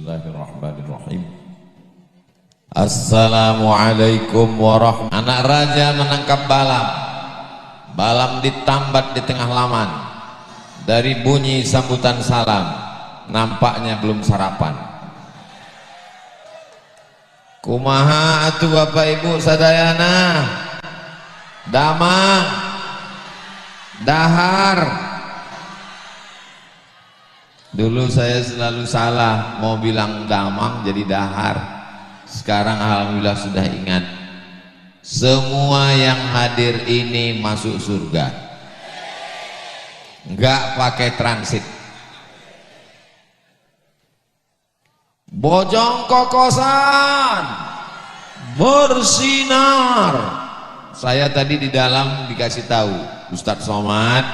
Bismillahirrahmanirrahim. Assalamualaikum warahmatullahi wabarakatuh. Anak raja menangkap balam. Balam ditambat di tengah laman. Dari bunyi sambutan salam, nampaknya belum sarapan. Kumaha atuh Bapak Ibu sadayana, damang, dahar. Dulu saya selalu salah, mau bilang damang jadi dahar. Sekarang alhamdulillah sudah ingat. Semua yang hadir ini masuk surga, enggak pakai transit. Bojong kokosan bersinar. Saya tadi di dalam dikasih tahu Ustadz Somad,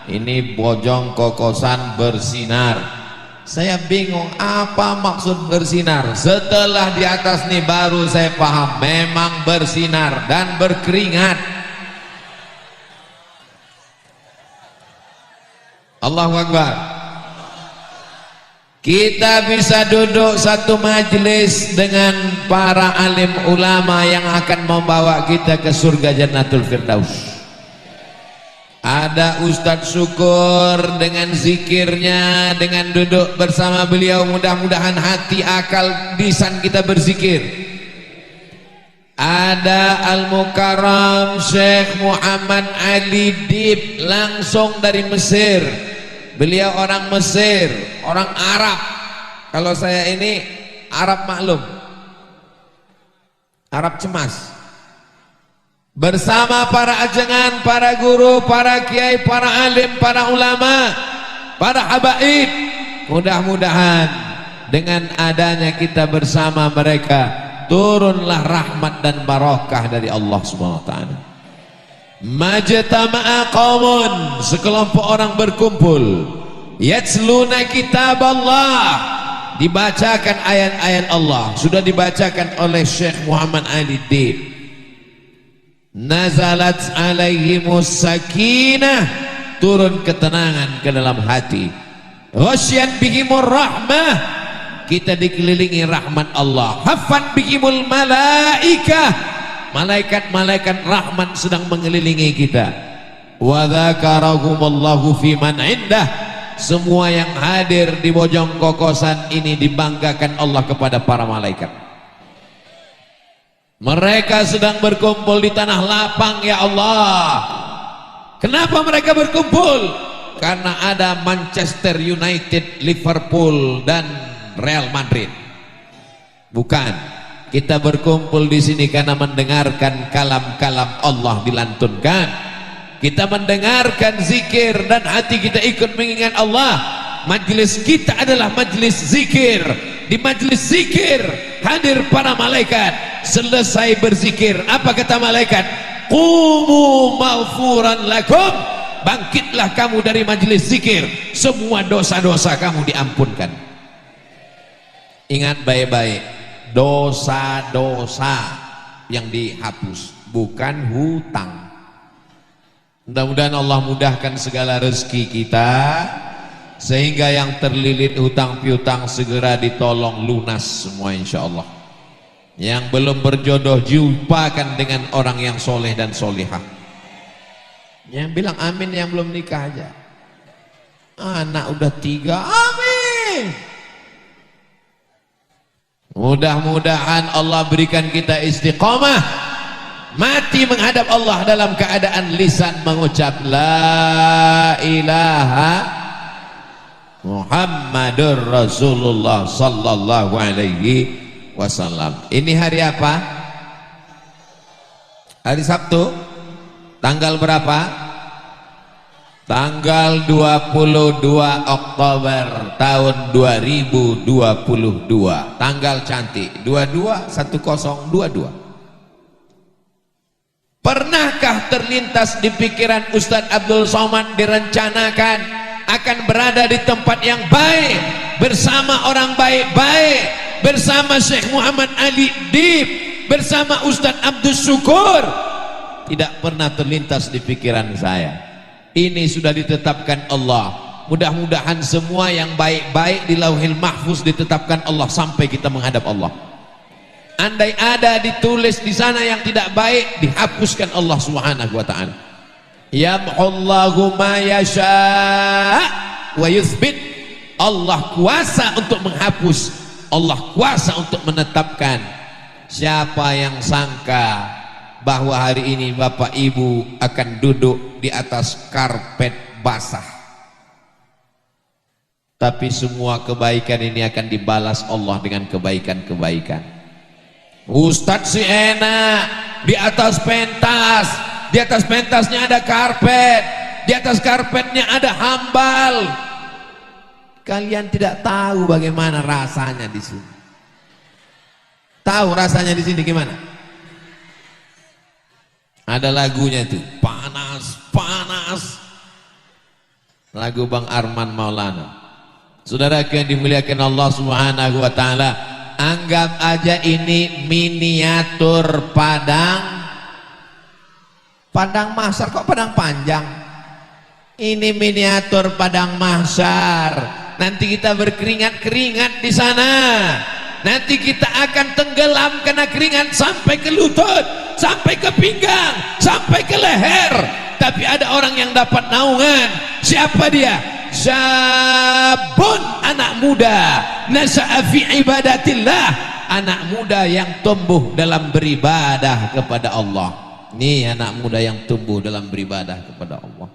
ini bojong kokosan bersinar. Saya bingung apa maksud bersinar. Setelah di atas nih baru saya paham, memang bersinar dan berkeringat. Allahu Akbar. Kita bisa duduk satu majelis dengan para alim ulama yang akan membawa kita ke surga Jannatul Firdaus. Ada Ustadz Syukur dengan zikirnya, dengan duduk bersama beliau, mudah-mudahan hati akal lisan kita berzikir. Ada Al-Mukarram Syekh Muhammad Ali Dib langsung dari Mesir. Beliau orang Mesir, orang Arab. Kalau saya ini Arab maklum, Arab cemas. Bersama para ajengan, para guru, para kiai, para alim, para ulama, para habaib. Mudah-mudahan dengan adanya kita bersama mereka, turunlah rahmat dan barakah dari Allah Subhanahu wa taala. Majtama'a qaumun, sekelompok orang berkumpul, yatsluna kitab Allah, dibacakan ayat-ayat Allah. Sudah dibacakan oleh Syekh Muhammad Ali Dib. Nazalat alaihimus sakinah, turun ketenangan ke dalam hati. Ghasyan bihimur rahmah, kita dikelilingi rahmat Allah. Haffan bihimul malaikah, malaikat-malaikat rahmat sedang mengelilingi kita. Wa dzakarahumullahu fi man indah, semua yang hadir di bojong kokosan ini dibanggakan Allah kepada para malaikat. Mereka sedang berkumpul di tanah lapang, ya Allah. Kenapa mereka berkumpul? Karena ada Manchester United, Liverpool dan Real Madrid. Bukan. Kita berkumpul di sini karena mendengarkan kalam-kalam Allah dilantunkan. Kita mendengarkan zikir dan hati kita ikut mengingat Allah. Majelis kita adalah majelis zikir. Di majelis zikir hadir para malaikat. Selesai berzikir, apa kata malaikat? Qumu maghfuran lakum, bangkitlah kamu dari majelis zikir, semua dosa-dosa kamu diampunkan. Ingat baik-baik, dosa-dosa yang dihapus, bukan hutang. Mudah-mudahan Allah mudahkan segala rezeki kita, sehingga yang terlilit hutang piutang segera ditolong lunas semua insyaallah. Yang belum berjodoh jumpakan dengan orang yang soleh dan solihah. Yang bilang amin yang belum nikah aja. Anak udah 3, amin. Mudah-mudahan Allah berikan kita istiqomah, mati menghadap Allah dalam keadaan lisan mengucap la ilaha Muhammadur Rasulullah sallallahu alaihi wasallam. Ini hari apa? Hari Sabtu. Tanggal berapa? Tanggal 22 Oktober tahun 2022. Tanggal cantik 221022. Pernahkah terlintas di pikiran Ustadz Abdul Somad direncanakan akan berada di tempat yang baik bersama orang baik-baik, bersama Syekh Muhammad Ali Dib, bersama Ustadz Abdul Syukur? Tidak pernah terlintas di pikiran saya. Ini sudah ditetapkan Allah. Mudah-mudahan semua yang baik-baik di Lauhil Mahfuz ditetapkan Allah sampai kita menghadap Allah. Andai ada ditulis di sana yang tidak baik, dihapuskan Allah Subhanahu wa taala. Yamhullahu ma yasha wa yuthbit. Allah kuasa untuk menghapus, Allah kuasa untuk menetapkan. Siapa yang sangka bahwa hari ini Bapak Ibu akan duduk di atas karpet basah, tapi semua kebaikan ini akan dibalas Allah dengan kebaikan-kebaikan. Ustadz si enak di atas pentas, di atas pentasnya ada karpet, di atas karpetnya ada hambal. Kalian tidak tahu bagaimana rasanya di sini. Tahu rasanya di sini gimana? Ada lagunya itu, panas, panas. Lagu Bang Arman Maulana. Saudara yang dimuliakan Allah Subhanahu wa taala, anggap aja ini miniatur padang mahsyar. Kok padang panjang? Ini miniatur padang mahsyar. Nanti kita berkeringat-keringat di sana. Nanti kita akan tenggelam karena keringat sampai ke lutut, sampai ke pinggang, sampai ke leher. Tapi ada orang yang dapat naungan. Siapa dia? Syabun, anak muda, nasya'a fi ibadatillah, anak muda yang tumbuh dalam beribadah kepada Allah. Ini anak muda yang tumbuh dalam beribadah kepada Allah,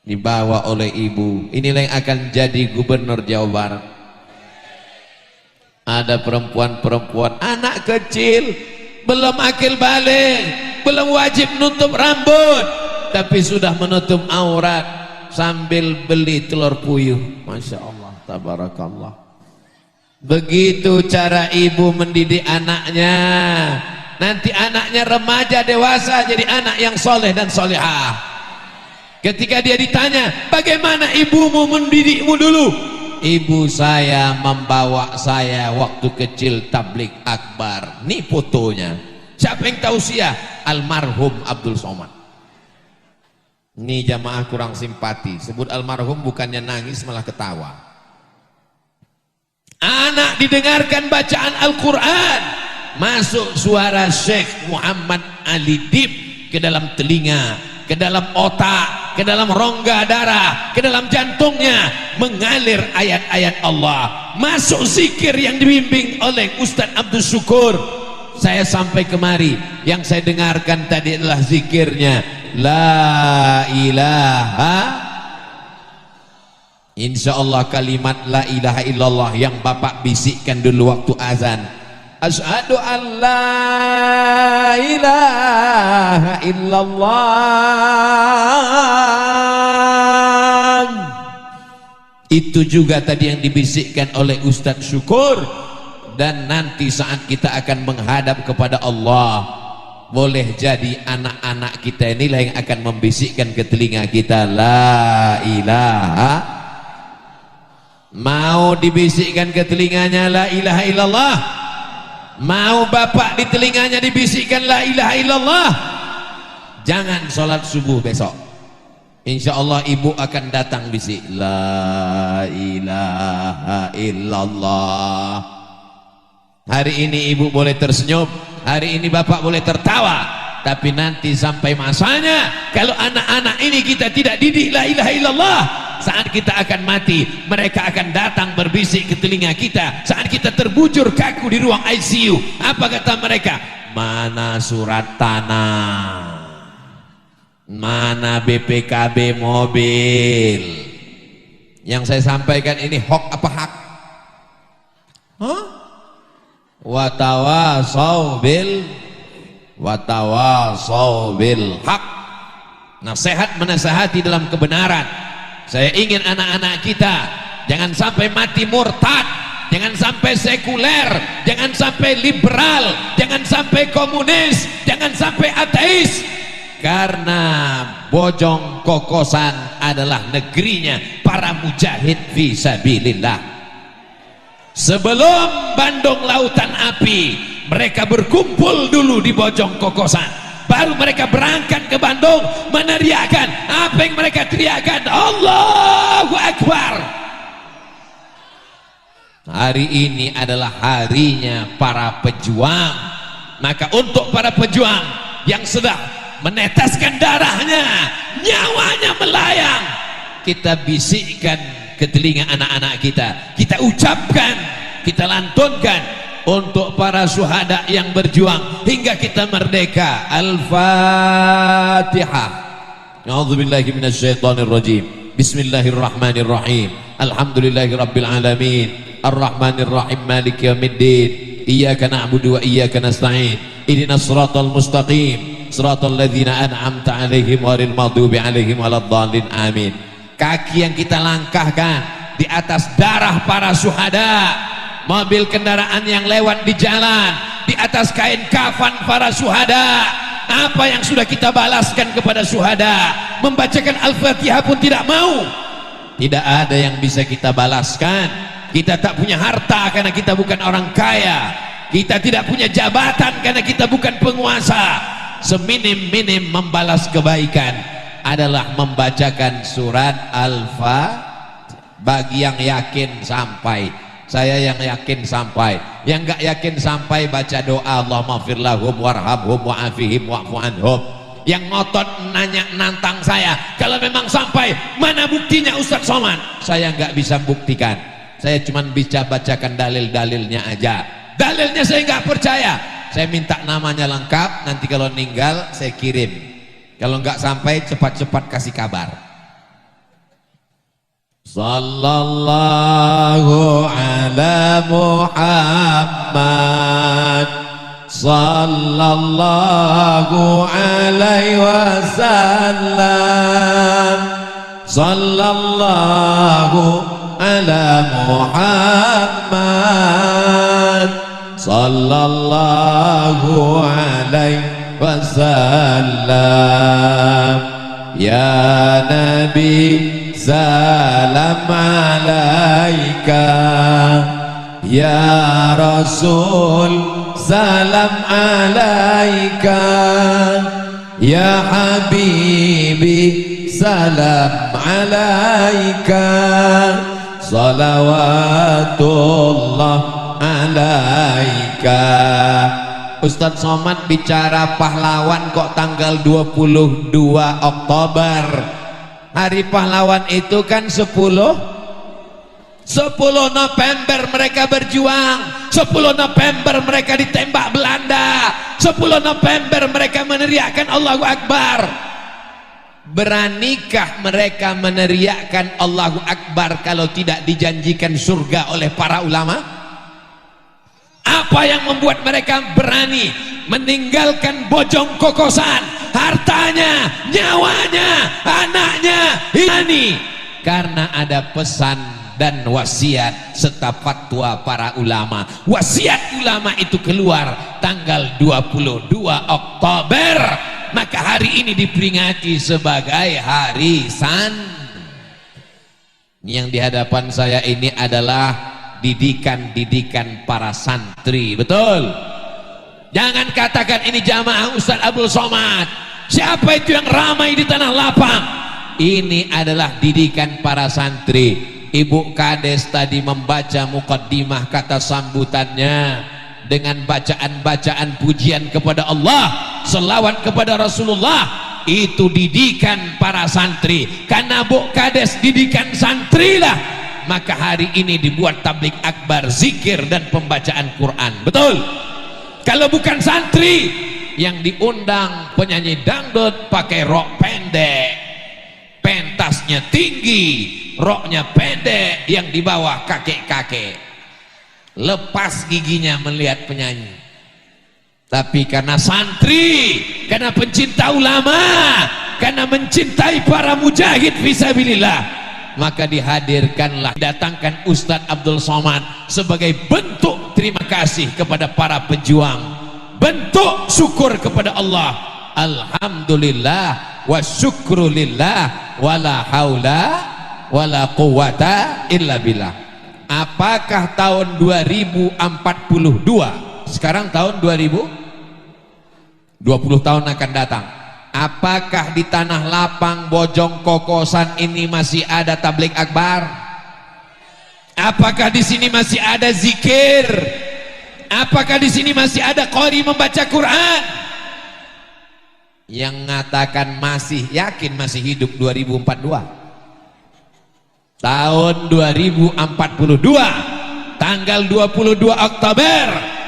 dibawa oleh ibu. Inilah yang akan jadi gubernur Jawa Barat. Ada perempuan-perempuan, anak kecil, belum akil balik, belum wajib nutup rambut, tapi sudah menutup aurat sambil beli telur puyuh. Masya Allah, tabarakallah. Begitu cara ibu mendidik anaknya. Nanti anaknya remaja dewasa jadi anak yang soleh dan solehah. Ketika dia ditanya, bagaimana ibumu mendidikmu dulu? Ibu saya membawa saya waktu kecil tablik akbar. Ini fotonya. Siapa yang tahu sia? Almarhum Abdul Somad. Ini jamaah kurang simpati. Sebut almarhum bukannya nangis malah ketawa. Anak didengarkan bacaan Al-Quran, masuk suara Syekh Muhammad Ali Dib ke dalam telinga, ke dalam otak, ke dalam rongga darah, ke dalam jantungnya, mengalir ayat-ayat Allah. Masuk zikir yang dibimbing oleh Ustadz Abdul Syukur. Saya sampai kemari, yang saya dengarkan tadi adalah zikirnya La ilaha. Insyaallah kalimat la ilaha illallah yang Bapak bisikkan dulu waktu azan. Asyhadu an la ilaha illallah. Itu juga tadi yang dibisikkan oleh Ustadz Syukur. Dan nanti saat kita akan menghadap kepada Allah, boleh jadi anak-anak kita inilah yang akan membisikkan ke telinga kita la ilaha. Mau dibisikkan ke telinganya la ilaha illallah? Mau bapak di telinganya dibisikkan la ilaha illallah? Jangan sholat subuh besok, insya Allah ibu akan datang bisik la ilaha illallah. Hari ini ibu boleh tersenyum, hari ini bapak boleh tertawa, tapi nanti sampai masanya kalau anak-anak ini kita tidak didik la ilaha illallah, saat kita akan mati mereka akan datang berbisik ke telinga kita. Saat kita terbujur kaku di ruang ICU, apa kata mereka? Mana surat tanah, mana BPKB mobil? Yang saya sampaikan ini hoax apa hak? Hah? Watawasau bil hak. Nasihat menasihati dalam kebenaran. Saya ingin anak-anak kita jangan sampai mati murtad, jangan sampai sekuler, jangan sampai liberal, jangan sampai komunis, jangan sampai ateis. Karena Bojong Kokosan adalah negerinya para mujahid fisabilillah. Sebelum Bandung Lautan Api, mereka berkumpul dulu di Bojong Kokosan. baru mereka berangkat ke Bandung meneriakkan apa yang mereka teriakkan, Allahu Akbar. Hari ini adalah harinya para pejuang. Maka untuk para pejuang yang sedang meneteskan darahnya, nyawanya melayang, kita bisikkan ke telinga anak-anak kita, kita ucapkan, kita lantunkan untuk para syuhada yang berjuang hingga kita merdeka. Al-Fatihah. A'udzubillahi minasyaitonirrajim. Bismillahirrahmanirrahim. Alhamdulillahirabbil alamin. Ar-Rahmanir-Rahim. Maliki yaumiddin. Iyyaka na'budu wa iyyaka nasta'in. Ihdinas siratal mustaqim. Siratal ladzina an'amta 'alaihim ghairil maghdubi 'alaihim waladdallin. Amin. Kaki yang kita langkahkan di atas darah para syuhada, mobil kendaraan yang lewat di jalan, di atas kain kafan para syuhada, apa yang sudah kita balaskan kepada syuhada, membacakan Al-Fatihah pun tidak mau. Tidak ada yang bisa kita balaskan. Kita tak punya harta karena kita bukan orang kaya. Kita tidak punya jabatan karena kita bukan penguasa. Seminim-minim membalas kebaikan adalah membacakan surat Al-Fatihah. Bagi yang yakin sampai, saya yang yakin sampai. Yang gak yakin sampai baca doa Allahumma ighfir lahum warhamhum wa'afihim wa'fu anhum. Yang ngotot nanya nantang saya, kalau memang sampai, mana buktinya Ustaz Somad? Saya gak bisa buktikan. Saya cuma bisa bacakan dalil-dalilnya aja. Dalilnya saya nggak percaya. Saya minta namanya lengkap, nanti kalau meninggal saya kirim. Kalau nggak sampai cepat-cepat kasih kabar. Sallallahu ala Muhammad, sallallahu alaihi wasallam, sallallahu ala Muhammad, sallallahu alaihi wasallam. Ya Nabi salam alaika, ya Rasul salam alaika, ya Habibi salam alaika, salawatullah alaika. Ustadz Somad bicara pahlawan kok tanggal 22 Oktober. Hari pahlawan itu kan 10 November mereka berjuang. 10 November mereka ditembak Belanda. 10 November mereka meneriakkan Allahu Akbar. Beranikah mereka meneriakkan Allahu Akbar kalau tidak dijanjikan surga oleh para ulama? Apa yang membuat mereka berani meninggalkan bojong kokosan, hartanya, nyawanya, anaknya, ini? Karena ada pesan dan wasiat serta fatwa para ulama. Wasiat ulama itu keluar tanggal 22 Oktober. Maka hari ini diperingati sebagai hari Yang di hadapan saya ini adalah didikan-didikan para santri. Betul? Jangan katakan ini jamaah Ustaz Abdul Somad. Siapa itu yang ramai di Tanah Lapang? Ini adalah didikan para santri. Ibu Kades tadi membaca muqaddimah kata sambutannya dengan bacaan-bacaan pujian kepada Allah, selawat kepada Rasulullah. Itu didikan para santri. Karena Bu Kades didikan santri lah, maka hari ini dibuat tablik akbar, zikir dan pembacaan Quran. Betul? Kalau bukan santri yang diundang penyanyi dangdut pakai rok pendek, pentasnya tinggi, roknya pendek, yang di bawah kakek-kakek, lepas giginya melihat penyanyi. Tapi karena santri, karena pencinta ulama, karena mencintai para mujahid fisabilillah, maka dihadirkanlah, datangkan Ustadz Abdul Somad sebagai bentuk terima kasih kepada para pejuang, bentuk syukur kepada Allah. Alhamdulillah wa syukrulillah wala haula wala quwata illa billah. Apakah tahun 2042, sekarang tahun 2000, 20 tahun akan datang. Apakah di Tanah Lapang, Bojong Kokosan ini masih ada tabligh akbar? Apakah di sini masih ada zikir? Apakah di sini masih ada qari membaca Quran? Yang mengatakan masih, yakin masih hidup 2042. Tahun 2042, tanggal 22 Oktober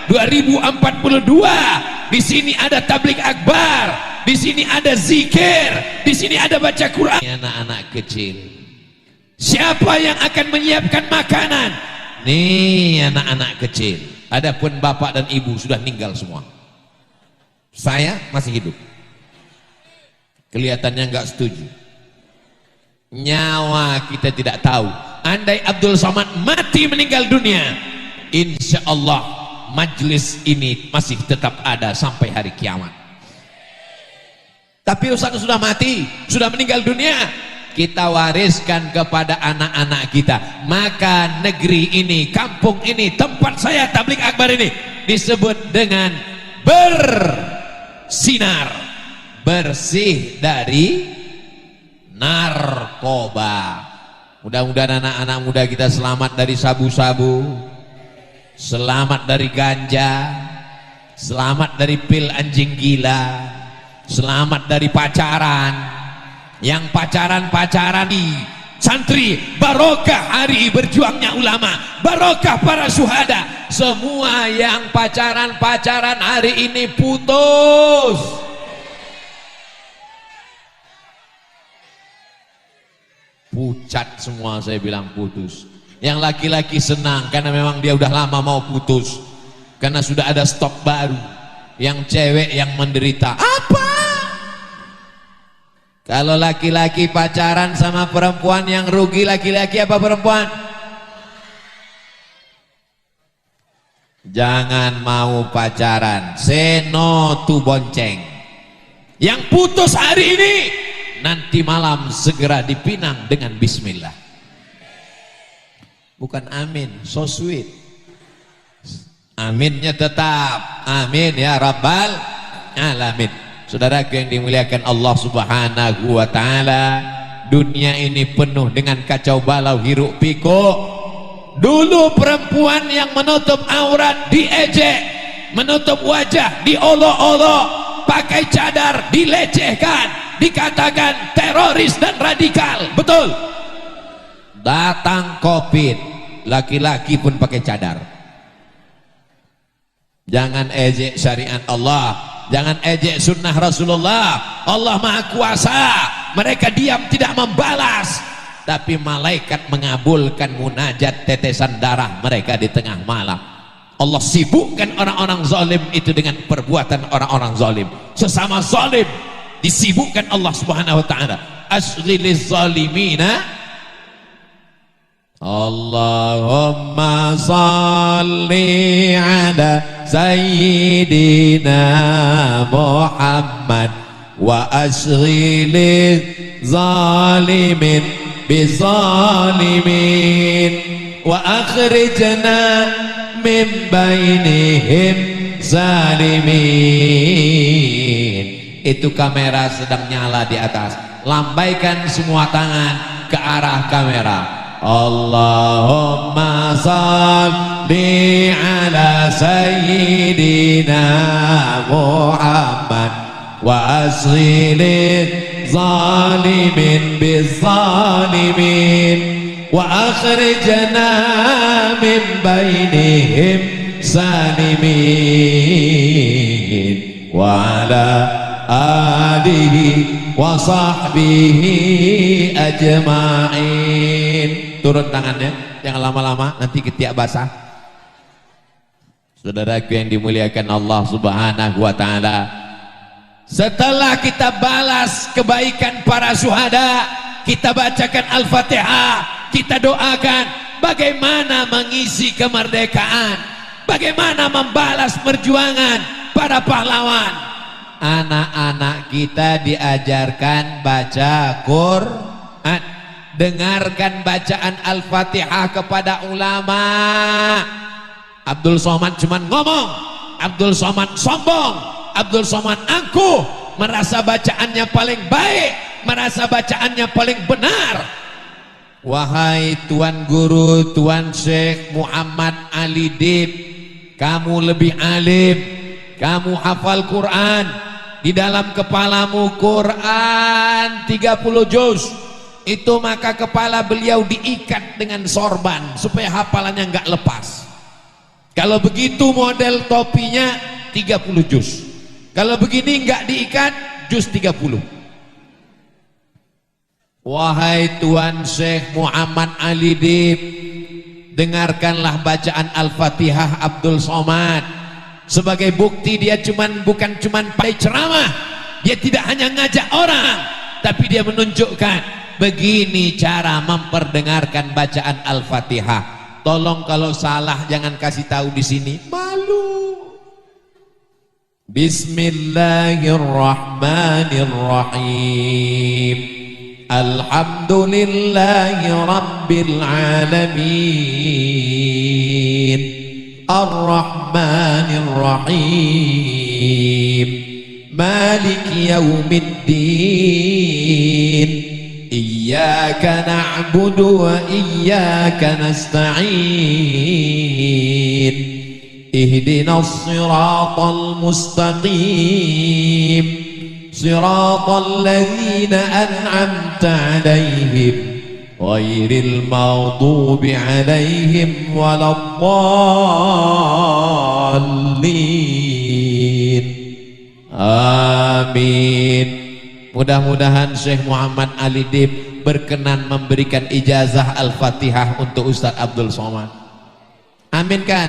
2042, di sini ada tabligh akbar, di sini ada zikir, di sini ada baca Quran. Anak-anak kecil, siapa yang akan menyiapkan makanan? Nih anak-anak kecil. Adapun bapak dan ibu sudah meninggal semua. Saya masih hidup. Kelihatannya nggak setuju. Nyawa kita tidak tahu. Andai Abdul Somad mati meninggal dunia, insya Allah majlis ini masih tetap ada sampai hari kiamat. Tapi Ustaz sudah mati, sudah meninggal dunia, kita wariskan kepada anak-anak kita. Maka negeri ini, kampung ini, tempat saya tabligh akbar ini disebut dengan bersinar, bersih dari narkoba. Mudah-mudahan anak-anak muda kita selamat dari sabu-sabu, selamat dari ganja, selamat dari pil anjing gila, selamat dari pacaran. Yang pacaran-pacaran di santri, barokah hari berjuangnya ulama, barokah para syuhada. Semua yang pacaran-pacaran hari ini putus. Pucat semua, saya bilang putus. Yang laki-laki senang karena memang dia udah lama mau putus, karena sudah ada stok baru. Yang cewek yang menderita. Apa? Kalau laki-laki pacaran sama perempuan, yang rugi laki-laki apa perempuan? Jangan mau pacaran, say no to bonceng. Yang putus hari ini, nanti malam segera dipinang dengan bismillah. Bukan amin, so sweet. Aminnya tetap amin ya rabbal alamin. Saudaraku yang dimuliakan Allah subhanahu wa ta'ala, dunia ini penuh dengan kacau balau hiruk pikuk. Dulu perempuan yang menutup aurat diejek, menutup wajah diolok-olok, pakai cadar dilecehkan, dikatakan teroris dan radikal. Betul. Datang Covid, laki-laki pun pakai cadar. Jangan ejek syariat Allah, jangan ejek sunnah Rasulullah. Allah Maha Kuasa. Mereka diam tidak membalas, tapi malaikat mengabulkan munajat tetesan darah mereka di tengah malam. Allah sibukkan orang-orang zalim itu dengan perbuatan orang-orang zalim. Sesama zalim disibukkan Allah Subhanahu wa taala. Asghiliz zalimina. Allahumma salli ala sayyidina Muhammad wa asghiliz zalimin bizalimin wa akhrijna min bainihim zalimin. Itu kamera sedang nyala di atas, lambaikan semua tangan ke arah kamera. Allahumma salli ala sayyidina Muhammad wa asghiliz zalimin bizalimin wa akhrijna min bainihim salimin wa ala alihi wa sahbihi ajma'in. Turun tangannya, jangan lama-lama, nanti ketiak basah. Saudaraku yang dimuliakan Allah subhanahu wa ta'ala, setelah kita balas kebaikan para syuhada, kita bacakan Al-Fatihah, kita doakan bagaimana mengisi kemerdekaan, bagaimana membalas perjuangan para pahlawan. Anak-anak kita diajarkan baca Quran, dengarkan bacaan Al-Fatihah kepada ulama. Abdul Somad cuman ngomong, Abdul Somad sombong, Abdul Somad angkuh, merasa bacaannya paling baik, merasa bacaannya paling benar. Wahai Tuan Guru, Tuan Syekh Muhammad Ali Dib, kamu lebih alim, kamu hafal Quran, di dalam kepalamu Quran 30 juz. Itu maka kepala beliau diikat dengan sorban supaya hafalannya nggak lepas. Kalau begitu model topinya 30 juz. Kalau begini nggak diikat, juz 30. Wahai Tuan Syekh Muhammad Ali Dib, dengarkanlah bacaan Al-Fatihah Abdul Somad. Sebagai bukti dia bukan cuman pada ceramah, dia tidak hanya ngajak orang, tapi dia menunjukkan begini cara memperdengarkan bacaan Al-Fatihah. Tolong kalau salah jangan kasih tahu di sini, malu. Bismillahirrahmanirrahim. Alhamdulillahi rabbil alamin. Ar-Rahmanir-Rahim. Maliki yaumiddin. Iyyaka na'budu wa iyyaka nasta'in. Ihdinas siratal mustaqim. Siratal ladzina an'amta 'alaihim ghairil maghdubi 'alaihim waladdallin. Amin. Mudah-mudahan Syekh Muhammad Ali Dib berkenan memberikan ijazah Al-Fatihah untuk Ustaz Abdul Somad. Amin kan?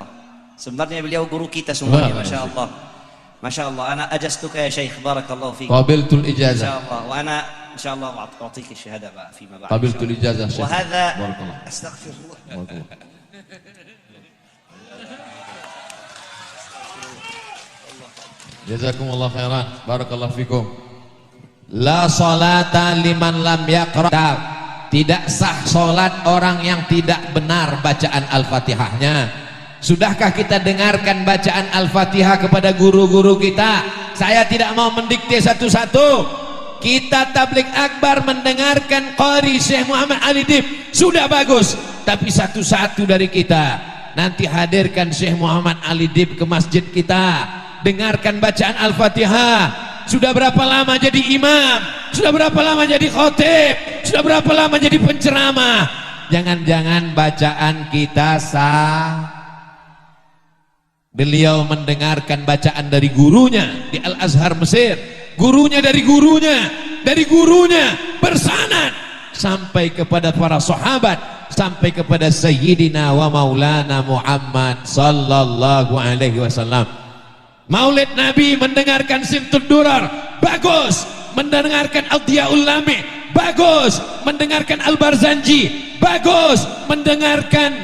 Sebenarnya beliau guru kita semuanya, Masya Allah. Masya Allah. Ana ajastuka ya Syekh, barakallahu fiik. Qabiltul ijazah. Masya Allah. Wa ana insya Allah a'tik syahada fima ba'd. Qabiltul ijazah Syekh. Wa hadha Barakallah. astaghfirullah. Jazakumullah khairan. Barakallahu fikum. La salata liman lam yaqra. Tidak sah salat orang yang tidak benar bacaan Al-Fatihahnya. Sudahkah kita dengarkan bacaan Al-Fatihah kepada guru-guru kita? Saya tidak mau mendikte satu-satu. Kita tabligh akbar mendengarkan qari Syekh Muhammad Ali Dib, sudah bagus. Tapi satu-satu dari kita nanti hadirkan Syekh Muhammad Ali Dib ke masjid kita, dengarkan bacaan Al-Fatihah. Sudah berapa lama jadi imam? Sudah berapa lama jadi khotib? Sudah berapa lama jadi penceramah? Jangan-jangan bacaan kita sah. Beliau mendengarkan bacaan dari gurunya di Al-Azhar Mesir, gurunya dari gurunya bersanad sampai kepada para sahabat, sampai kepada Sayyidina wa Maulana Muhammad sallallahu alaihi wasallam. Maulid Nabi mendengarkan Simtud Durar, bagus. Mendengarkan Al-Diyaul Lami, bagus. Mendengarkan Al-Barzanji, bagus. Mendengarkan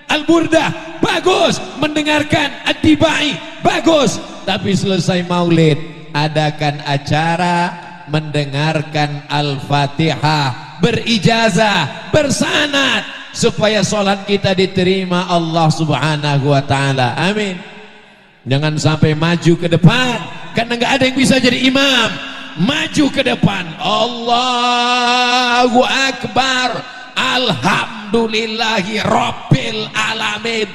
Al-Burdah, bagus. Mendengarkan Ad-Dibai, bagus. Tapi selesai maulid, adakan acara mendengarkan Al-Fatihah berijazah, bersanad, supaya sholat kita diterima Allah subhanahu wa ta'ala. Amin. Jangan sampai maju ke depan karena nggak ada yang bisa jadi imam. Maju ke depan. Allahu Akbar. Alhamdulillahi Rabbil Alamin.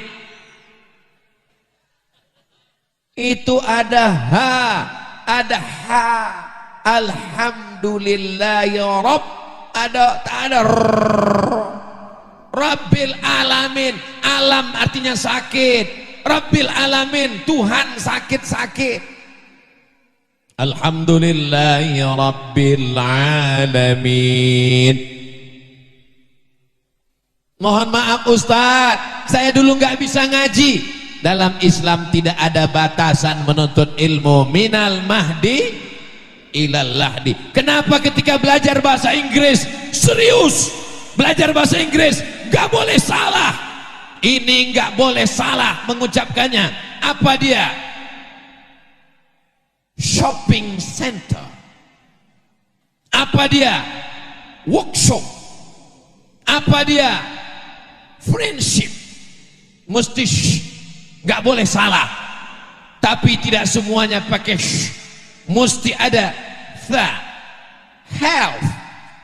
Itu ada ha, ada ha. Alhamdulillahi Rabb. Tak ada Rabbil Alamin. Alam artinya sakit. Rabbil Alamin, Tuhan sakit-sakit. Alhamdulillahi Rabbil Alamin. Mohon maaf Ustaz, saya dulu nggak bisa ngaji. Dalam Islam tidak ada batasan menuntut ilmu, minal mahdi ilal lahdi. Kenapa ketika belajar bahasa Inggris serius? Belajar bahasa Inggris nggak boleh salah. Ini nggak boleh salah mengucapkannya. Apa dia? Shopping center. Apa dia? Workshop. Apa dia? Friendship. Mesti nggak boleh salah. tapi tidak semuanya pakai sh, mesti ada tha. Health,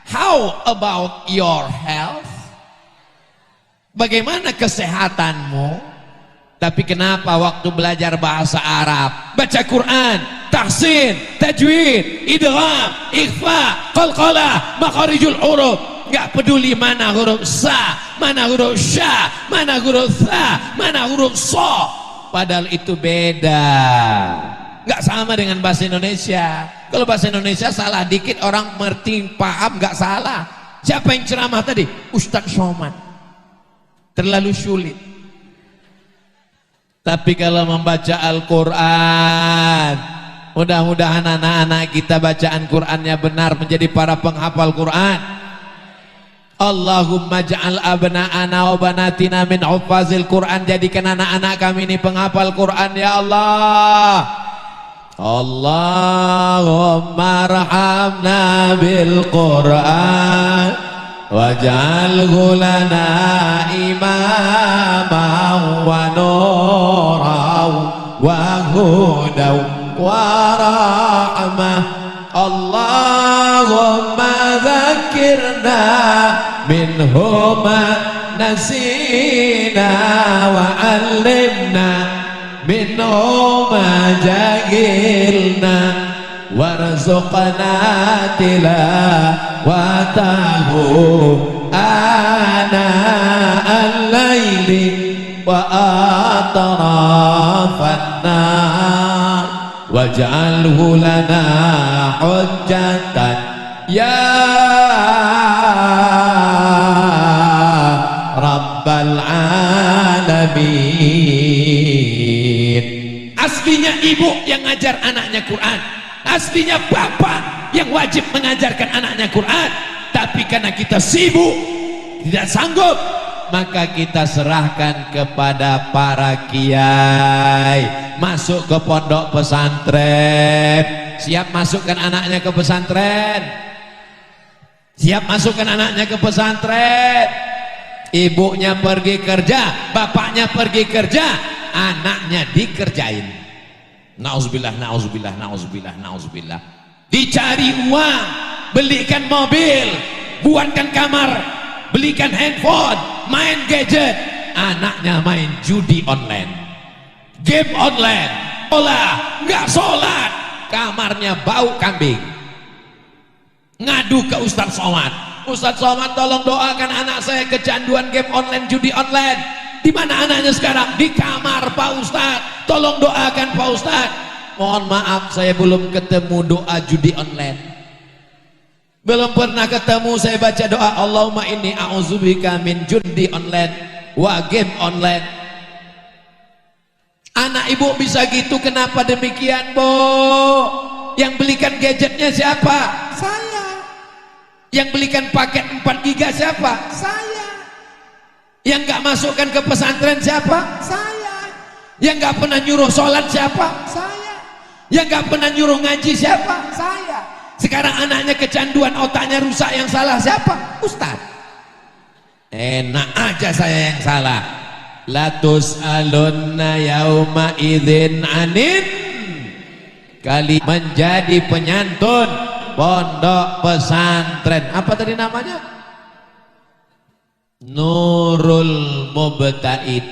how about your health? Bagaimana kesehatanmu? Tapi kenapa waktu belajar bahasa Arab, baca Quran, tahsin, tajwid, idgham, ikhfa, qalqalah, makharijul huruf, nggak peduli mana huruf sa, mana huruf sya, mana huruf tha, mana huruf so, padahal itu beda, nggak sama dengan bahasa Indonesia. Kalau bahasa Indonesia salah dikit orang ngerti, paham, nggak salah. Siapa yang ceramah tadi? Ustadz Somad. Terlalu sulit. Tapi kalau membaca Al-Quran, mudah-mudahan anak-anak kita bacaan Qurannya benar, menjadi para penghafal Quran. Allahumma ja'al abna'ana wa banatina min huffazil Quran. Jadikan anak-anak kami ini penghafal Quran ya Allah. Allahumma arhamna bil Quran waj'alhu lana imaman wa nuran wa hudan wa rahmah. Allahumma dzakirna minhu ma nasina wa 'allimna minhu ma jahilna warzuqna tilawatahu ana al-laili wa atrafan nahar waj'alhu lana hujjatan ya rabbal alamin. Aslinya ibu yang ngajar anaknya Quran, aslinya bapak yang wajib mengajarkan anaknya Quran. Tapi karena kita sibuk, tidak sanggup, maka kita serahkan kepada para kiai. Masuk ke pondok pesantren. Siap masukkan anaknya ke pesantren? Siap masukkan anaknya ke pesantren? Ibunya pergi kerja, bapaknya pergi kerja, anaknya dikerjain. Nauzubillah, nauzubillah, nauzubillah, nauzubillah. Dicari uang, belikan mobil, buatkan kamar, belikan handphone, main gadget. Anaknya main judi online, game online, nggak sholat, kamarnya bau kambing. Ngadu ke Ustadz Somad, Ustadz Somad tolong doakan anak saya kecanduan game online, judi online. Di mana anaknya sekarang? Di kamar Pak Ustadz. Tolong doakan Pak Ustadz. Mohon maaf saya belum ketemu doa judi online. Belum pernah ketemu saya baca doa Allahumma inni a'udzubika min judi online wa game online. Anak ibu bisa gitu, kenapa demikian, Bu? Yang belikan gadgetnya siapa? Saya. Yang belikan paket 4 giga siapa? Saya. Yang gak masukkan ke pesantren siapa? Saya. Yang gak pernah nyuruh sholat siapa? Saya. Yang gak pernah nyuruh ngaji siapa? Saya. Sekarang anaknya kecanduan, otaknya rusak, yang salah siapa? Ustadz. Enak aja saya yang salah. Latus alunna yauma idzin anin. Kali menjadi penyantun pondok pesantren. Apa tadi namanya? Nurul Mubta'id,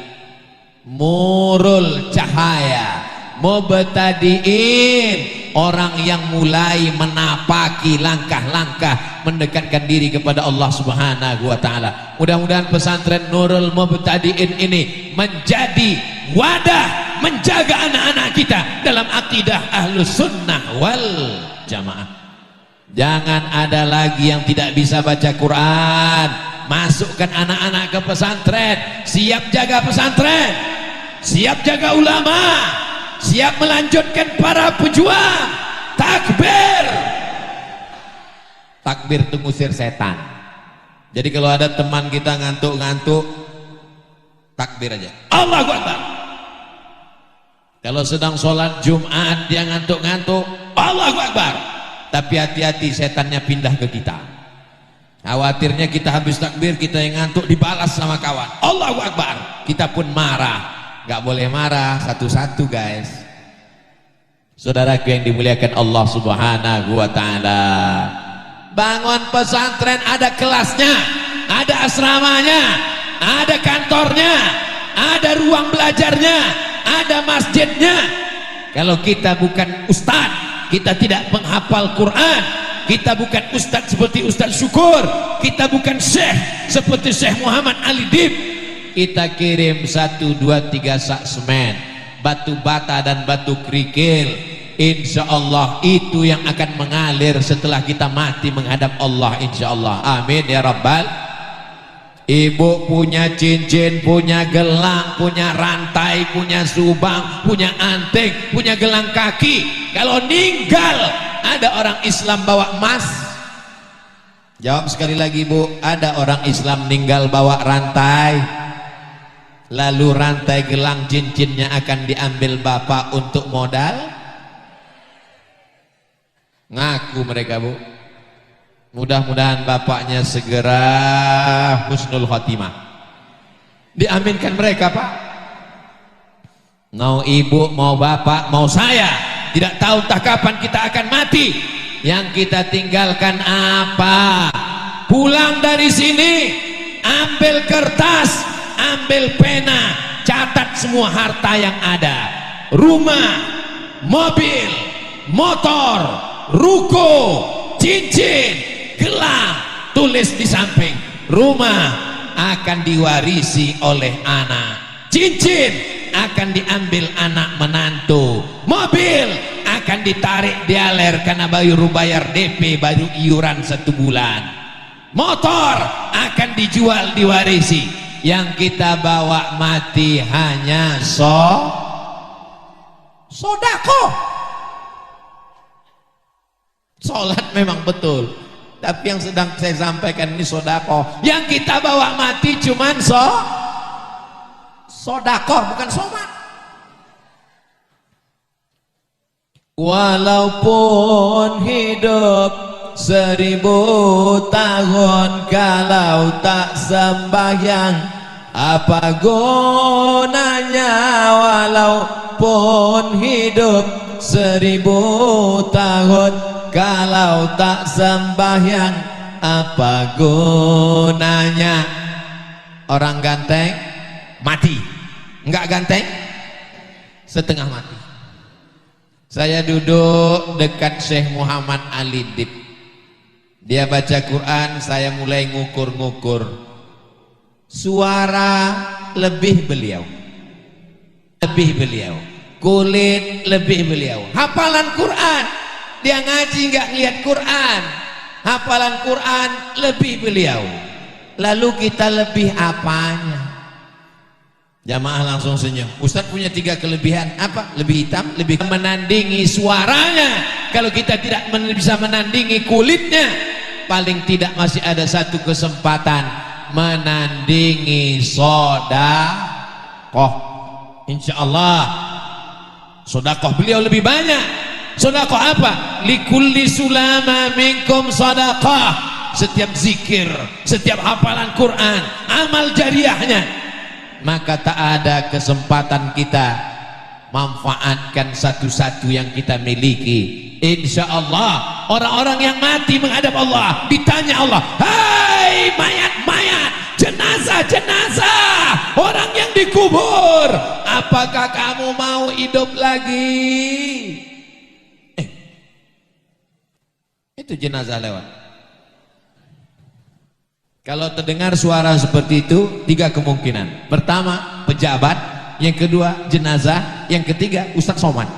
Murul Cahaya, Mubtadiin, orang yang mulai menapaki langkah-langkah mendekatkan diri kepada Allah Subhanahu wa Ta'ala. Mudah-mudahan pesantren Nurul Mubtadiin ini menjadi wadah menjaga anak-anak kita dalam akidah Ahlus Sunnah wal Jamaah. Jangan ada lagi yang tidak bisa baca Quran. Masukkan anak-anak ke pesantren. Siap jaga pesantren, siap jaga ulama, siap melanjutkan para pejuang. Takbir. Takbir itu ngusir setan. Jadi kalau ada teman kita ngantuk-ngantuk, takbir aja, Allahu Akbar. Kalau sedang sholat Jumat dia ngantuk-ngantuk, Allahu Akbar. Tapi hati-hati, setannya pindah ke kita. Khawatirnya kita habis takbir, kita yang ngantuk dibalas sama kawan, Allahu Akbar, kita pun marah. Gak boleh marah, satu-satu guys. Saudaraku yang dimuliakan Allah Subhanahu wa taala, bangun pesantren ada kelasnya, ada asramanya, ada kantornya, ada ruang belajarnya, ada masjidnya. Kalau kita bukan ustadz, kita tidak menghafal Quran, kita bukan ustadz seperti Ustadz Syukur, kita bukan syekh seperti Syekh Muhammad Ali Dib, kita kirim 1, 2, 3 sak semen, batu bata dan batu kerikil, insya Allah itu yang akan mengalir setelah kita mati menghadap Allah, insya Allah. Amin ya rabbal. Ibu punya cincin, punya gelang, punya rantai, punya subang, punya anting, punya gelang kaki. Kalau meninggal ada orang Islam bawa emas, jawab sekali lagi Bu, ada orang Islam meninggal bawa rantai, lalu rantai gelang cincinnya akan diambil bapak untuk modal? Ngaku mereka Bu. Mudah-mudahan bapaknya segera husnul khotimah, diaminkan mereka Pak. Mau ibu, mau bapak, mau saya, tidak tahu entah kapan kita akan mati. Yang kita tinggalkan apa? Pulang dari sini, ambil kertas, ambil pena, catat semua harta yang ada, rumah, mobil, motor, ruko, cincin, gelang, tulis di samping. Rumah akan diwarisi oleh anak, cincin akan diambil anak menantu, mobil akan ditarik dialer karena baru bayar DP, baru iuran 1 bulan, motor akan dijual diwarisi. Yang kita bawa mati hanya sodako. Sholat memang betul, tapi yang sedang saya sampaikan ini sodako. Yang kita bawa mati cuman sodako, bukan somat. Walaupun hidup 1000 tahun, kalau tak sembahyang apa gunanya? Walaupun hidup 1000 tahun, kalau tak sembahyang apa gunanya? Orang ganteng mati, enggak ganteng setengah mati. Saya duduk dekat Syekh Muhammad Ali Dib, dia baca Quran, saya mulai ngukur-ngukur suara lebih beliau, kulit lebih beliau, hafalan Quran, dia ngaji nggak ngeliat Quran, hafalan Quran lebih beliau. Lalu kita lebih apanya? Jamaah langsung senyum. Ustadz punya 3 kelebihan. Apa? Lebih hitam, lebih menandingi suaranya. Kalau kita tidak bisa menandingi kulitnya, paling tidak masih ada 1 kesempatan menandingi sodakoh. Insya Allah sodakoh beliau lebih banyak. Sodakoh apa? Likulli sulama minkum sodakoh. Setiap zikir, setiap hafalan Quran, amal jariahnya. Maka tak ada kesempatan kita manfaatkan satu-satu yang kita miliki. Insya Allah orang-orang yang mati menghadap Allah, ditanya Allah, hai mayat-mayat, jenazah-jenazah, orang yang dikubur, apakah kamu mau hidup lagi? Itu jenazah lewat. Kalau terdengar suara seperti itu, 3 kemungkinan. Pertama, pejabat. Yang kedua, jenazah. Yang ketiga, Ustadz Somad.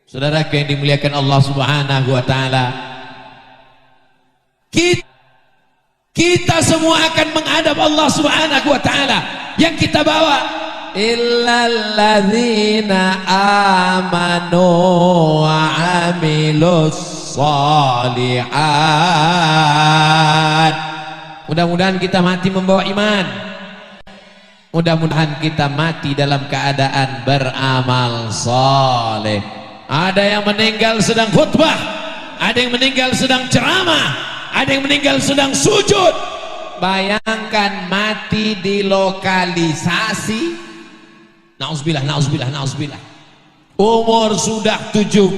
Saudara yang dimuliakan Allah Subhanahu wa taala, kita semua akan menghadap Allah Subhanahu wa taala. Yang kita bawa illalladzina amanu wa amilus sholihat. Mudah-mudahan kita mati membawa iman. Mudah-mudahan kita mati dalam keadaan beramal soleh. Ada yang meninggal sedang khutbah, ada yang meninggal sedang ceramah, ada yang meninggal sedang sujud. Bayangkan mati di lokalisasi Nauzubillah, nauzubillah, nauzubillah. Umur sudah 70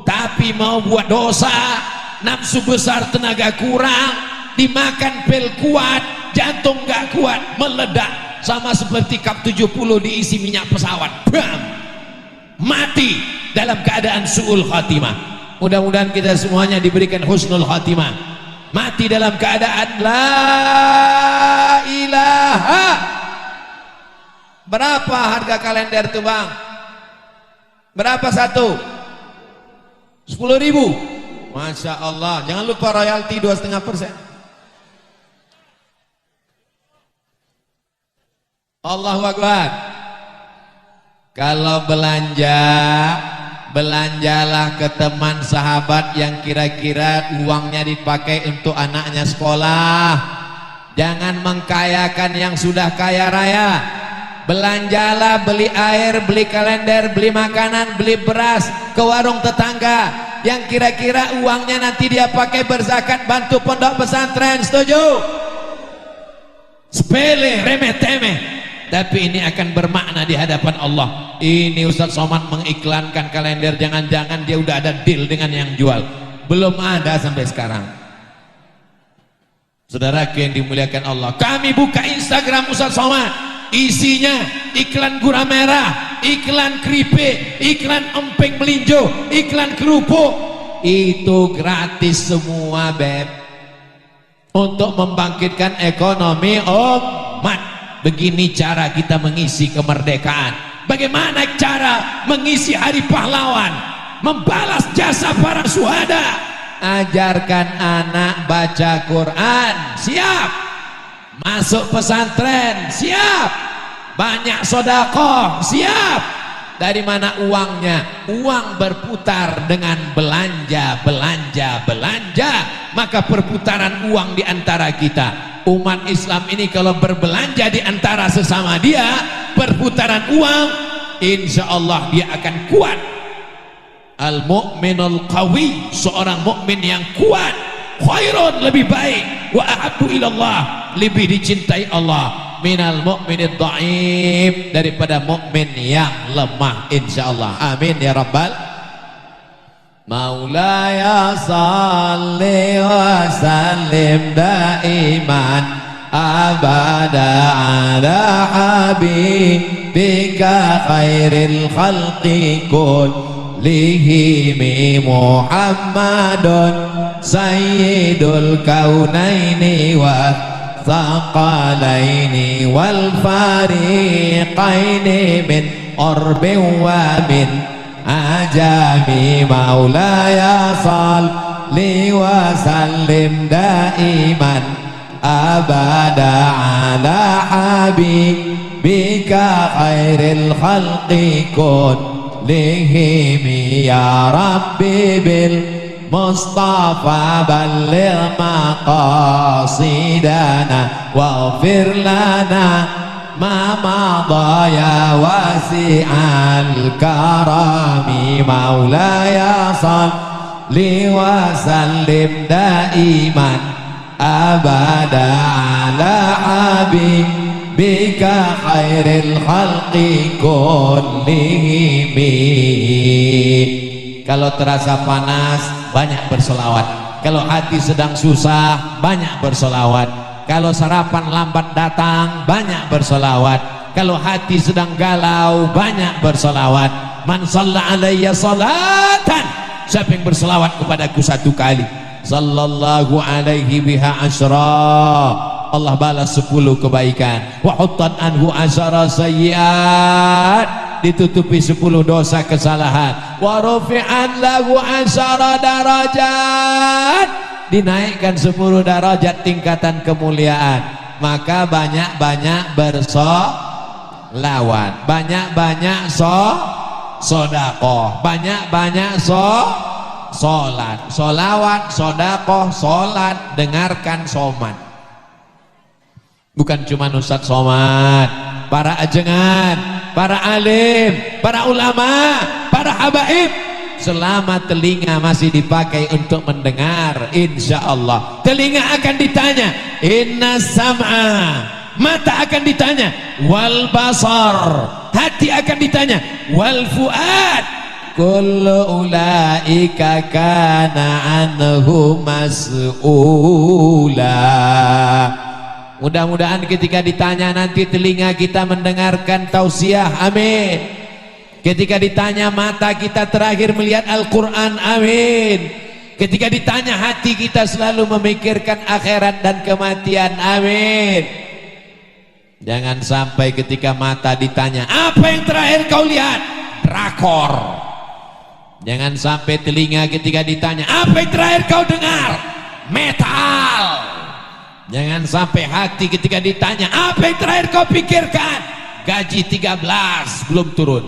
tapi mau buat dosa, nafsu besar, tenaga kurang, dimakan pil kuat, jantung gak kuat, meledak sama seperti kap 70 diisi minyak pesawat, bam, mati dalam keadaan su'ul khatimah. Mudah-mudahan kita semuanya diberikan husnul khatimah, mati dalam keadaan la ilaha. Berapa harga kalender tuh bang? Berapa satu? 10.000. Masya Allah. Jangan lupa royalti 2,5%. Allahu Akbar. Kalau belanja, belanjalah ke teman sahabat yang kira-kira uangnya dipakai untuk anaknya sekolah. Jangan mengkayakan yang sudah kaya raya. Belanjalah, beli air, beli kalender, beli makanan, beli beras ke warung tetangga yang kira-kira uangnya nanti dia pakai berzakat, bantu pondok pesantren. Setuju? Sepele, remeh temeh, tapi ini akan bermakna di hadapan Allah. Ini Ustaz Somad mengiklankan kalender, jangan-jangan dia udah ada deal dengan yang jual. Belum ada sampai sekarang. Saudaraku yang dimuliakan Allah, kami buka Instagram Ustaz Somad, isinya iklan gula merah, iklan keripik, iklan emping melinjo, iklan kerupuk. Itu gratis semua beb, untuk membangkitkan ekonomi umat. Begini cara kita mengisi kemerdekaan. Bagaimana cara mengisi hari pahlawan, membalas jasa para syuhada? Ajarkan anak baca Quran, siap. Masuk pesantren, siap. Banyak sedekah, siap. Dari mana uangnya? Uang berputar dengan belanja, belanja, belanja. Maka perputaran uang di antara kita, umat Islam ini kalau berbelanja di antara sesama dia, perputaran uang, insya Allah dia akan kuat. Al-mu'minul qawi, seorang mukmin yang kuat, khairun, lebih baik, wa ahabbu ilallah, lebih dicintai Allah, minal mu'minid dha'if, daripada mukmin yang lemah, insyaallah. Amin ya rabbal. Maulaya salli wa sallim daiman abada ala habibika khairil khalqi kullihim Muhammadun sayyidul kaunaini wa thaqalaini wal fariqaini min orbin wa min ajami. Maulaya salli wa sallim daiman abada ala habibika khairil khalqi kullihim ya rabbi bil Mustafa balligh maqasidana waghfir lana ma madha ya wasi'al karami. Maulaya salli wa sallim daiman abada ala habibika khairil khalqi kullihim. Kalau terasa panas, banyak bersolawat. Kalau hati sedang susah, banyak bersolawat. Kalau sarapan lambat datang, banyak bersolawat. Kalau hati sedang galau, banyak bersolawat. Man shalla alayya salatan, siapa yang bersolawat kepadaku satu kali, sallallahu alaihi biha asyra, Allah balas 10 kebaikan. Wa huttat anhu asyara sayyiat, ditutupi 10 dosa kesalahan. Wa rufi'an lahu asyara darajat, dinaikkan 10 darajat tingkatan kemuliaan. Maka banyak-banyak bersolawat, banyak-banyak sodakoh, banyak-banyak solat, solawat, sodakoh, solat, dengarkan somat. Bukan cuma Ustaz Somad, para ajengan, para alim, para ulama, para habaib, selama telinga masih dipakai untuk mendengar, insya Allah telinga akan ditanya, inna sam'a, mata akan ditanya, wal basar, hati akan ditanya, wal fuad, kullu ulaika kana anhu mas'ula. Mudah-mudahan ketika ditanya nanti telinga kita mendengarkan tausiah, amin. Ketika ditanya mata kita terakhir melihat Al-Quran, amin. Ketika ditanya hati kita selalu memikirkan akhirat dan kematian, amin. Jangan sampai ketika mata ditanya, apa yang terakhir kau lihat? Drakor. Jangan sampai telinga ketika ditanya, apa yang terakhir kau dengar? Metal. Jangan sampai hati ketika ditanya, apa yang terakhir kau pikirkan? Gaji 13 belum turun.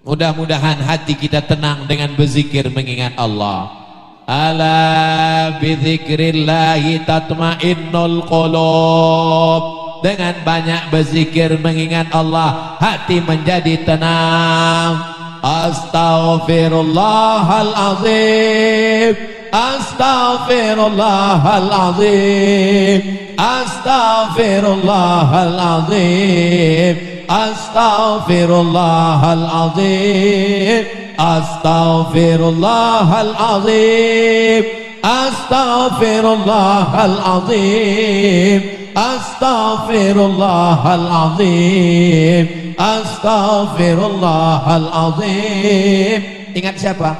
Mudah-mudahan hati kita tenang dengan berzikir mengingat Allah. Ala bidzikrillahi tatmainnul qulub. Dengan banyak berzikir mengingat Allah, hati menjadi tenang. Astaghfirullahalazim, astaghfirullahalazim, astaghfirullahalazim, astaghfirullahalazim, astaghfirullahalazim, astaghfirullahalazim, astaghfirullahalazim, astaghfirullahalazim. Ingat siapa?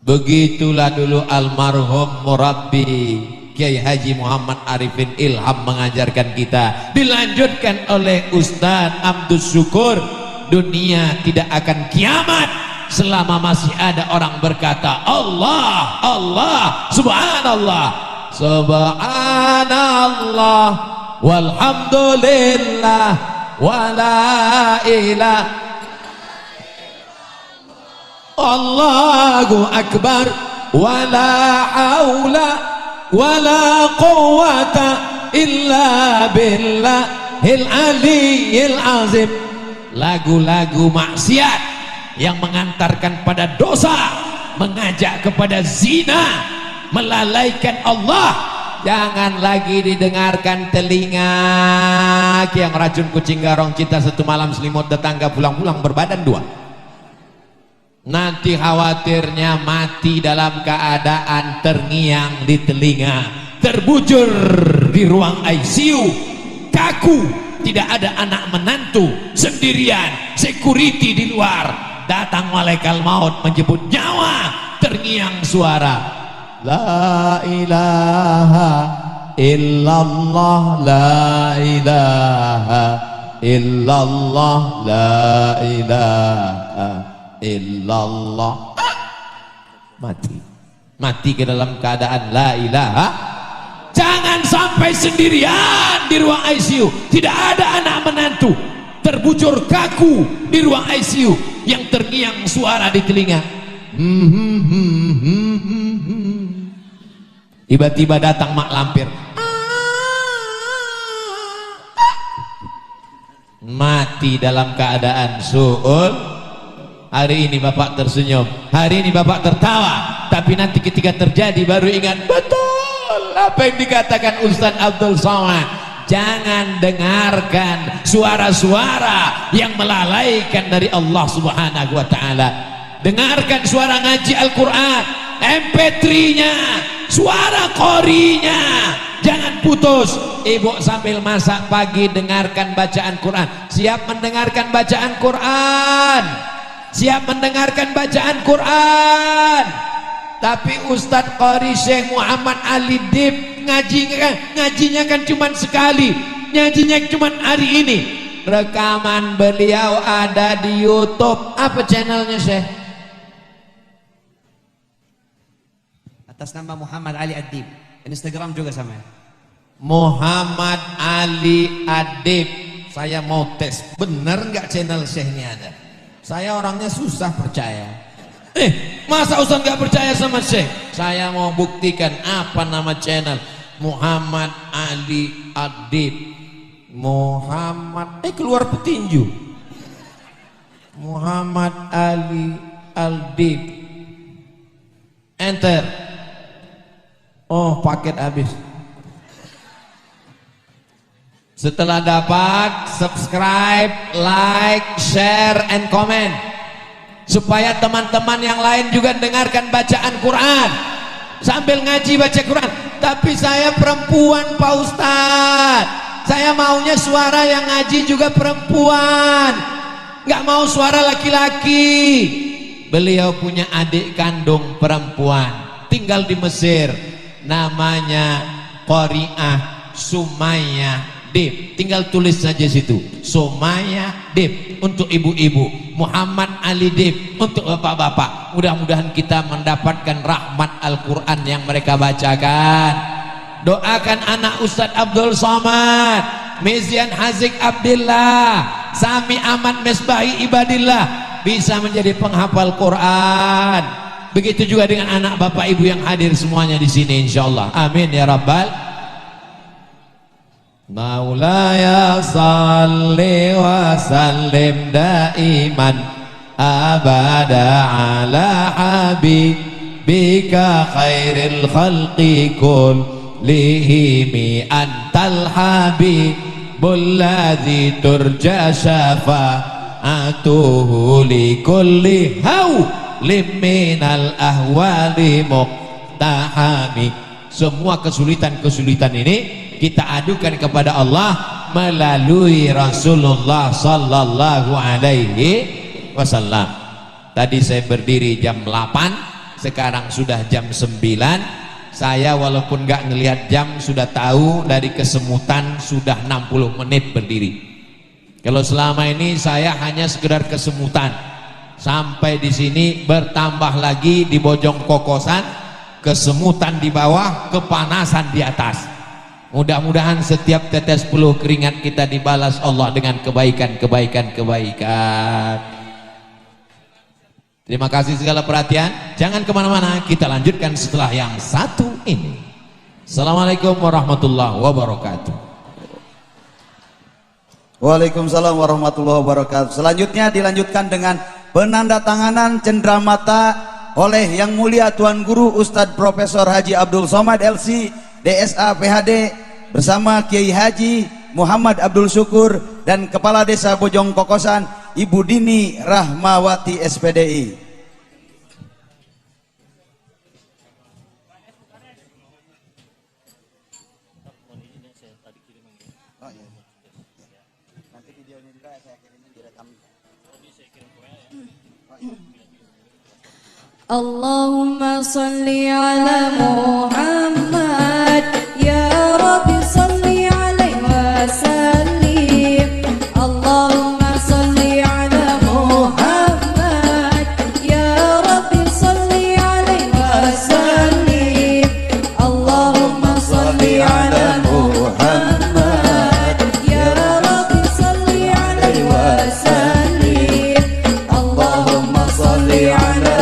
Begitulah dulu almarhum murabbi Kiai Haji Muhammad Arifin Ilham mengajarkan kita. Dilanjutkan oleh Ustadz Abdus Syukur. Dunia tidak akan kiamat selama masih ada orang berkata Allah, Allah, subhanallah, subhanallah, walhamdulillah, wala ilah, Allahu akbar, wala haula wala quwwata illa billahil aliyyil azim. Lagu-lagu maksiat yang mengantarkan pada dosa, mengajak kepada zina, melalaikan Allah, jangan lagi didengarkan telinga. Yang racun kucing garong cita satu malam selimut tetangga, pulang-pulang berbadan dua. Nanti khawatirnya mati dalam keadaan terngiang di telinga, terbujur di ruang ICU, kaku, tidak ada anak menantu, sendirian, security di luar, datang malaikat maut menjemput nyawa, terngiang suara la ilaha illallah, la ilaha illallah, la ilaha illallah. Mati ke dalam keadaan la ilaha. Jangan sampai sendirian di ruang ICU, tidak ada anak menantu, terbujur kaku di ruang ICU, yang terngiang suara di telinga. Tiba-tiba datang mak lampir, mati dalam keadaan su'ul. Hari ini bapak tersenyum, hari ini bapak tertawa, tapi nanti ketika terjadi baru ingat betul apa yang dikatakan Ustaz Abdul Somad. Jangan dengarkan suara-suara yang melalaikan dari Allah Subhanahu wa ta'ala. Dengarkan suara ngaji Al-Quran, MP3-nya, suara qorinya, jangan putus. Ibu sambil masak pagi dengarkan bacaan Quran. Siap mendengarkan bacaan Quran, siap mendengarkan bacaan Quran. Tapi Ustadz Qari Syekh Muhammad Ali Dib ngajinya kan cuma sekali, ngajinya cuma hari ini. Rekaman beliau ada di YouTube. Apa channelnya Syekh? Atas nama Muhammad Ali Adib. Instagram juga sama ya? Muhammad Ali Adib. Saya mau tes, bener nggak channel Syekhnya ada? Saya orangnya susah percaya. Masa Ustaz nggak percaya sama Syekh? Saya mau buktikan. Apa nama channel? Muhammad Ali Adib. Muhammad keluar petinju. Muhammad Ali Adib. Enter. Oh, paket habis. Setelah dapat, subscribe, like, share, and comment, supaya teman-teman yang lain juga dengarkan bacaan Quran sambil ngaji baca Quran. Tapi saya perempuan Pak Ustadz, saya maunya suara yang ngaji juga perempuan, nggak mau suara laki-laki. Beliau punya adik kandung perempuan, tinggal di Mesir, namanya Qori'ah Sumayyah Dib. Tinggal tulis saja situ, Sumayyah Dib untuk ibu-ibu, Muhammad Ali Dib untuk bapak-bapak. Mudah-mudahan kita mendapatkan rahmat Al-Quran yang mereka bacakan. Doakan anak Ustadz Abdul Somad, Mizian Hazik Abdillah, Sami Ahmad Mesbahi Ibadillah bisa menjadi penghafal Quran. Begitu juga dengan anak bapak ibu yang hadir semuanya di sini insyaallah. Amin ya rabbal Maulaya salli wa sallim daiman abada ala habibika khairil khalqi kullihim antal habibul ladzi turja syafa'atuhu li kulli hawlim minal ahwali muqtahami. Semua kesulitan-kesulitan ini kita adukan kepada Allah melalui Rasulullah sallallahu alaihi wasallam. Tadi saya berdiri jam 8, sekarang sudah jam 9. Saya walaupun nggak ngelihat jam sudah tahu dari kesemutan sudah 60 menit berdiri. Kalau selama ini saya hanya sekedar kesemutan, sampai di sini bertambah lagi di Bojong Kokosan, kesemutan di bawah, kepanasan di atas. Mudah-mudahan setiap tetes peluh keringat kita dibalas Allah dengan kebaikan. Terima kasih segala perhatian. Jangan kemana-mana, kita lanjutkan setelah yang satu ini. Assalamualaikum warahmatullahi wabarakatuh. Waalaikumsalam warahmatullahi wabarakatuh. Selanjutnya dilanjutkan dengan penandatanganan cenderamata oleh Yang Mulia Tuan Guru Ustadz Profesor Haji Abdul Somad LC DSA PhD bersama Kiai Haji Muhammad Abdul Syukur dan Kepala Desa Bojong Kokosan Ibu Dini Rahmawati SPDI. Allahumma salli ala Muhammad ya Rabbi salli alaihi wa sallim. Allahumma salli ala Muhammad ya Rabbi salli alaihi wa sallim. Allahumma salli ala Muhammad ya Rabbi salli alaihi wa sallim. Allahumma salli ala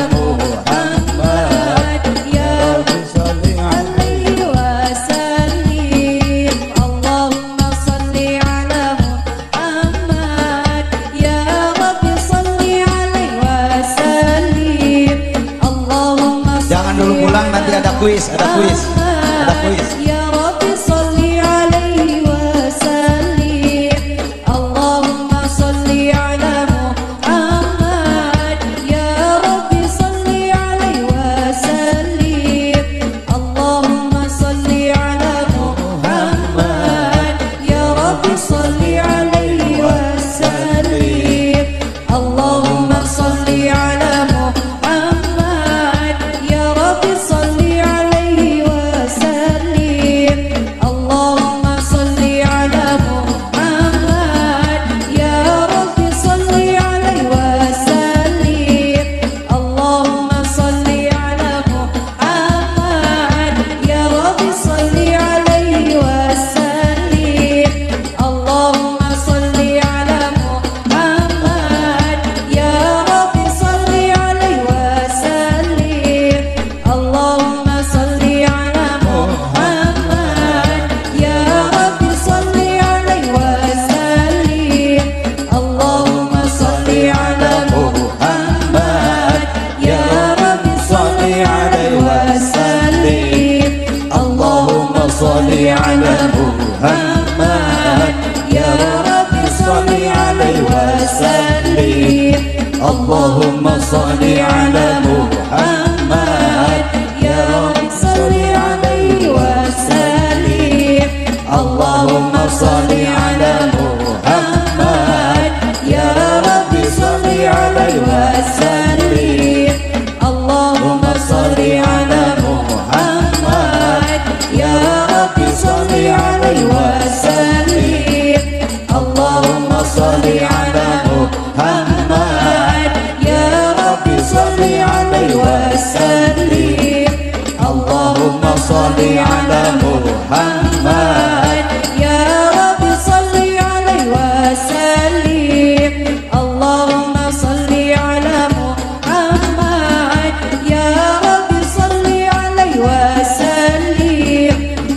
salli ala Muhammad ya Rabbi salli alaihi wasallim. Allahumma salli ala Muhammad ya Rabbi salli alaihi wasallim. Allahumma salli ala Muhammad ya Rabbi salli alaihi wasallim. Allahumma salli ala Muhammad ya Rabbi salli alaihi wasallim. Allahumma salli ala Muhammad ya Rabbi salli alaihi wasallim.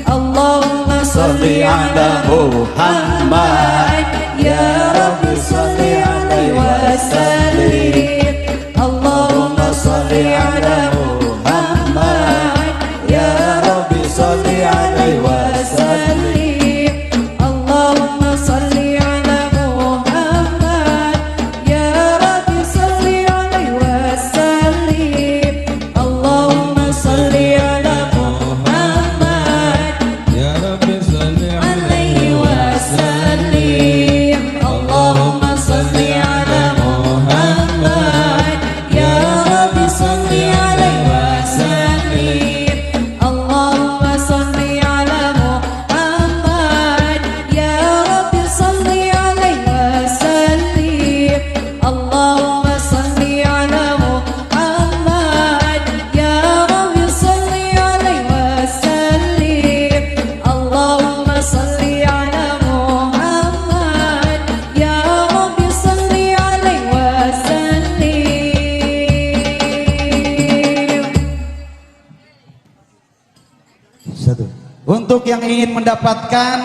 Allahumma salli ala Muhammad ya Rabbi salli alaihi wasallim. Allahumma salli ala Muhammad ya Rabbi salli alaihi wasallim. Allahumma salli ala Muhammad ya Rabbi salli alaihi wasallim. Allahumma salli ala Muhammad Ya Rabbi salli alaihi wasallim. Allahumma salli ala Muhammad ya Rabbi salli alaihi wasallim. Allahumma salli ala Muhammad ya Rabbi salli alaihi wasallim. Allahumma salli ala Muhammad ya Rabbi salli alaihi wasallim. Allahumma salli ala Muhammad ya Rabbi salli alaihi wasallim. Satu. Untuk yang ingin mendapatkan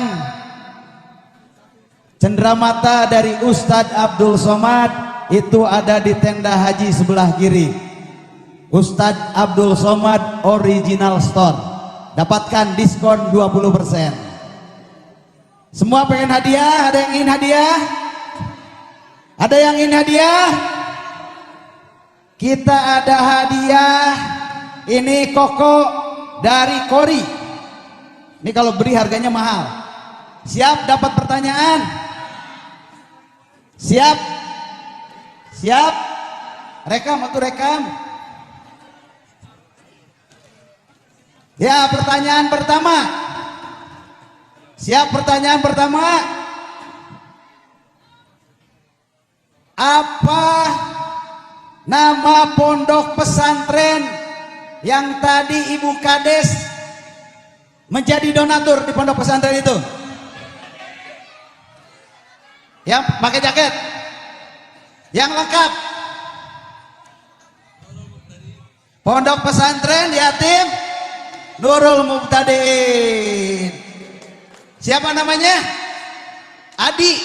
cenderamata dari Ustadz Abdul Somad, itu ada di tenda haji sebelah kiri. Ustadz Abdul Somad Original Store. Dapatkan diskon 20%. Semua pengen hadiah? Ada yang ingin hadiah? Ada yang ingin hadiah? Kita ada hadiah. Ini koko dari Kori. Ini kalau beli harganya mahal. Siap dapat pertanyaan? Siap? Siap? Rekam atau rekam? Ya, pertanyaan pertama. Siap pertanyaan pertama? Apa nama pondok pesantren yang tadi Ibu Kades menjadi donatur di pondok pesantren itu? Yang pakai jaket, yang lengkap. Pondok pesantren yatim Nurul Mubtadiin. Siapa namanya? Adi,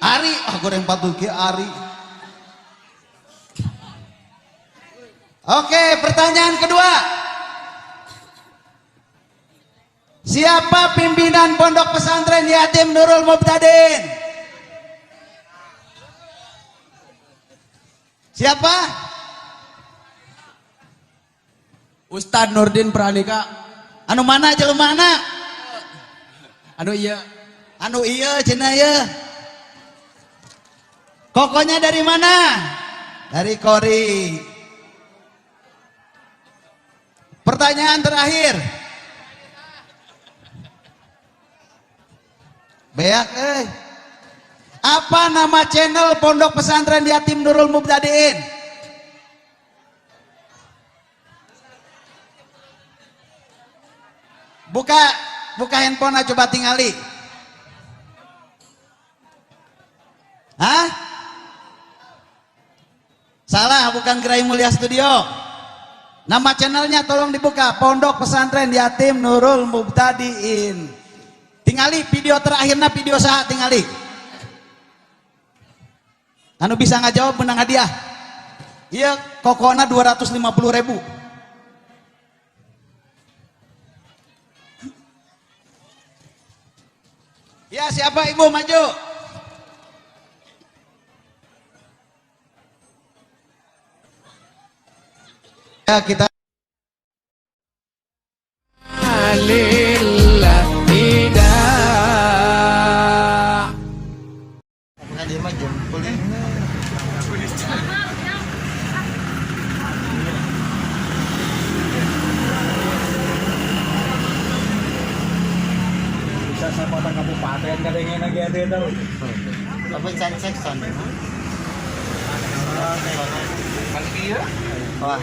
Ari. Goreng patul ke Ari. Oke, pertanyaan kedua. Siapa pimpinan pondok pesantren yatim Nurul Mubtadiin? Siapa? Ustadz Nurdin Pranika. Anu mana jelema mana? Anu iya. Anu iya cenah ya. Kokonya dari mana? Dari Kori. Pertanyaan terakhir. Beak apa nama channel pondok pesantren yatim Nurul Mubtadiin? Buka handphone coba tingali. Hah? Salah, bukan Gerai Mulia Studio. Nama channelnya tolong dibuka, Pondok Pesantren Yatim Nurul Mubtadiin. Tingali video terakhirnya video saha tingali. Anu bisa ngajawab menang hadiah. Iya, kokona 250.000. Ya, siapa ibu maju? Ya, kita Alillah tidak Bisa sama orang kabupaten kadang lagi ada itu. Apa cari sekson? Pagi ya. Wah.